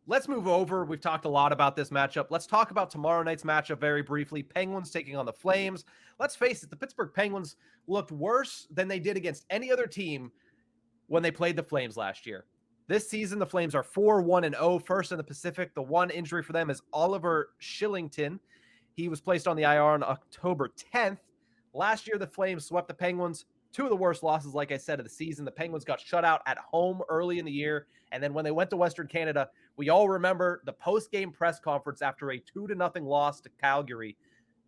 let's move over. We've talked a lot about this matchup. Let's talk about tomorrow night's matchup very briefly. Penguins taking on the Flames. Let's face it, the Pittsburgh Penguins looked worse than they did against any other team when they played the Flames last year. This season, the Flames are 4-1-0, first in the Pacific. The one injury for them is Oliver Shillington. He was placed on the IR on October 10th. Last year, the Flames swept the Penguins. Two of the worst losses, like I said, of the season. The Penguins got shut out at home early in the year. And then when they went to Western Canada, we all remember the post-game press conference after a 2-0 loss to Calgary.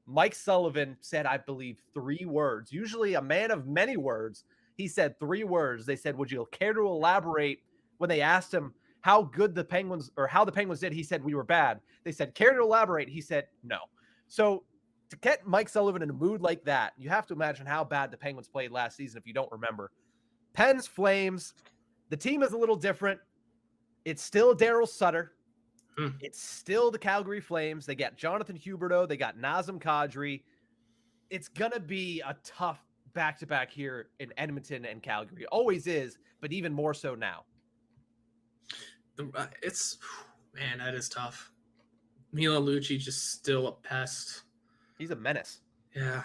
Mike Sullivan said, I believe, 3 words. Usually a man of many words. He said 3 words. They said, would you care to elaborate? When they asked him how good the Penguins or how the Penguins did, he said, we were bad. They said, care to elaborate? He said, no. So to get Mike Sullivan in a mood like that, you have to imagine how bad the Penguins played last season if you don't remember. Pens, Flames, the team is a little different. It's still Daryl Sutter. It's still the Calgary Flames. They got Jonathan Huberdeau. They got Nazem Kadri. It's going to be a tough back-to-back here in Edmonton and Calgary. It always is, but even more so now. Man, that is tough. Milo Lucic just still a pest. He's a menace. Yeah.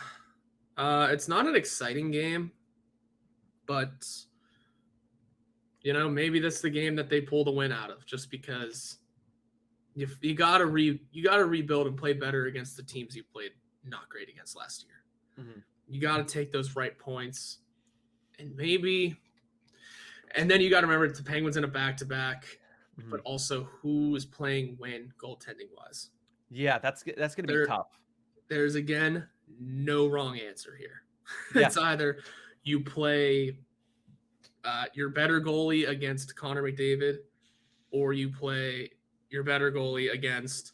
It's not an exciting game, but maybe that's the game that they pull the win out of, just because you gotta rebuild and play better against the teams you played not great against last year. Mm-hmm. You gotta take those right points, and then you gotta remember the Penguins in a back-to-back. Mm-hmm. But also who is playing when goaltending wise. Yeah, that's going to be tough. There's, again, no wrong answer here. Yeah. It's either you play your better goalie against Connor McDavid, or you play your better goalie against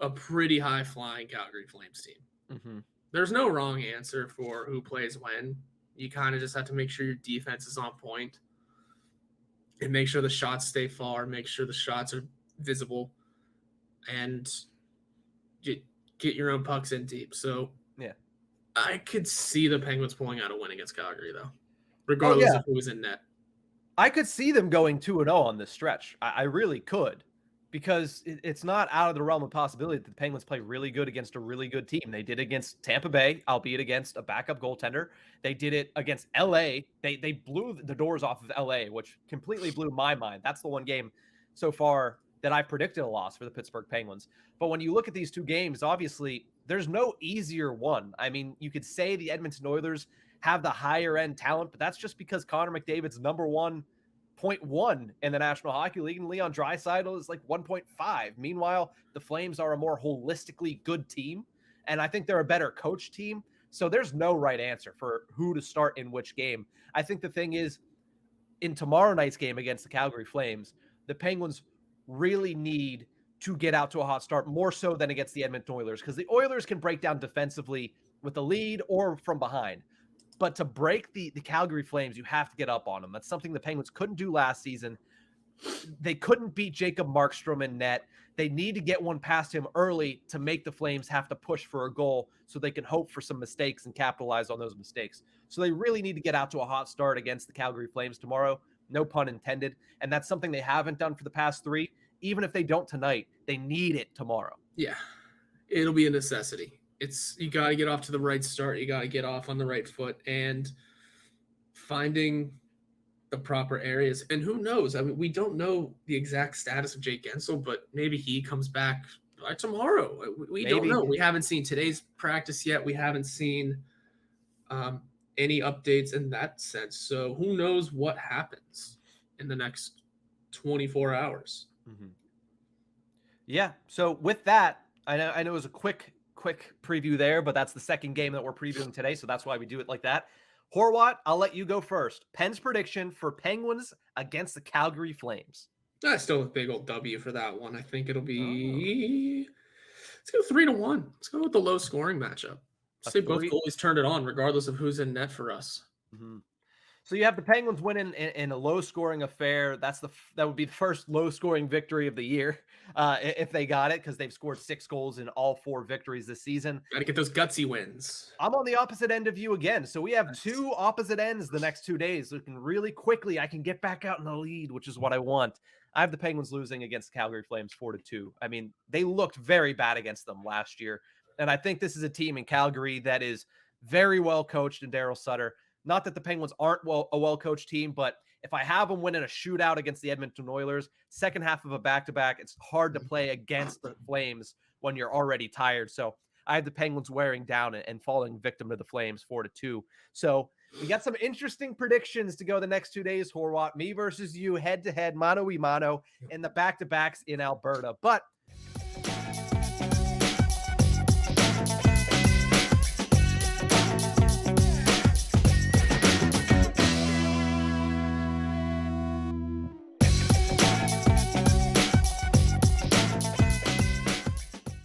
a pretty high-flying Calgary Flames team. Mm-hmm. There's no wrong answer for who plays when. You kind of just have to make sure your defense is on point. And make sure the shots stay far, make sure the shots are visible, and get your own pucks in deep. So yeah, I could see the Penguins pulling out a win against Calgary, though, regardless of who was in net. I could see them going 2-0 on this stretch. I really could, because it's not out of the realm of possibility that the Penguins play really good against a really good team. They did against Tampa Bay, albeit against a backup goaltender. They did it against LA. They blew the doors off of LA, which completely blew my mind. That's the one game so far that I predicted a loss for the Pittsburgh Penguins. But when you look at these two games, obviously there's no easier one. I mean, you could say the Edmonton Oilers have the higher end talent, but that's just because Connor McDavid's number 1.1 in the National Hockey League, and Leon Draisaitl is like 1.5. Meanwhile, the Flames are a more holistically good team, and I think they're a better coach team. So there's no right answer for who to start in which game. I think the thing is, in tomorrow night's game against the Calgary Flames, the Penguins really need to get out to a hot start, more so than against the Edmonton Oilers, because the Oilers can break down defensively with the lead or from behind. But to break the Calgary Flames, you have to get up on them. That's something the Penguins couldn't do last season. They couldn't beat Jacob Markstrom in net. They need to get one past him early to make the Flames have to push for a goal so they can hope for some mistakes and capitalize on those mistakes. So they really need to get out to a hot start against the Calgary Flames tomorrow. No pun intended. And that's something they haven't done for the past 3. Even if they don't tonight, they need it tomorrow. Yeah, it'll be a necessity. You got to get off to the right start. You got to get off on the right foot, and finding the proper areas. And who knows? I mean, we don't know the exact status of Jake Gensel, but maybe he comes back tomorrow. We don't know. We haven't seen today's practice yet. We haven't seen any updates in that sense. So who knows what happens in the next 24 hours. Mm-hmm. Yeah. So with that, I know it was a quick preview there, but that's the second game that we're previewing today, so that's why we do it like that. Horwat, I'll let you go first. Penn's prediction for Penguins against the Calgary Flames. I still a big old W for that one. I think it'll be let's go 3-1. Let's go with the low scoring matchup. Say both goalies turned it on, regardless of who's in net for us. Mm-hmm. So you have the Penguins winning in a low-scoring affair. That would be the first low-scoring victory of the year if they got it, because they've scored 6 goals in all 4 victories this season. Got to get those gutsy wins. I'm on the opposite end of you again. So we have 2 opposite ends the next 2 days. So I can get back out in the lead, which is what I want. I have the Penguins losing against Calgary Flames 4-2. I mean, they looked very bad against them last year. And I think this is a team in Calgary that is very well coached in Daryl Sutter. Not that the Penguins aren't a well-coached team, but if I have them winning a shootout against the Edmonton Oilers, second half of a back-to-back, it's hard to play against the Flames when you're already tired. So I have the Penguins wearing down and falling victim to the Flames 4-2. So we got some interesting predictions to go the next 2 days, Horwat. Me versus you, head-to-head, mano-y-mano, in the back-to-backs in Alberta. But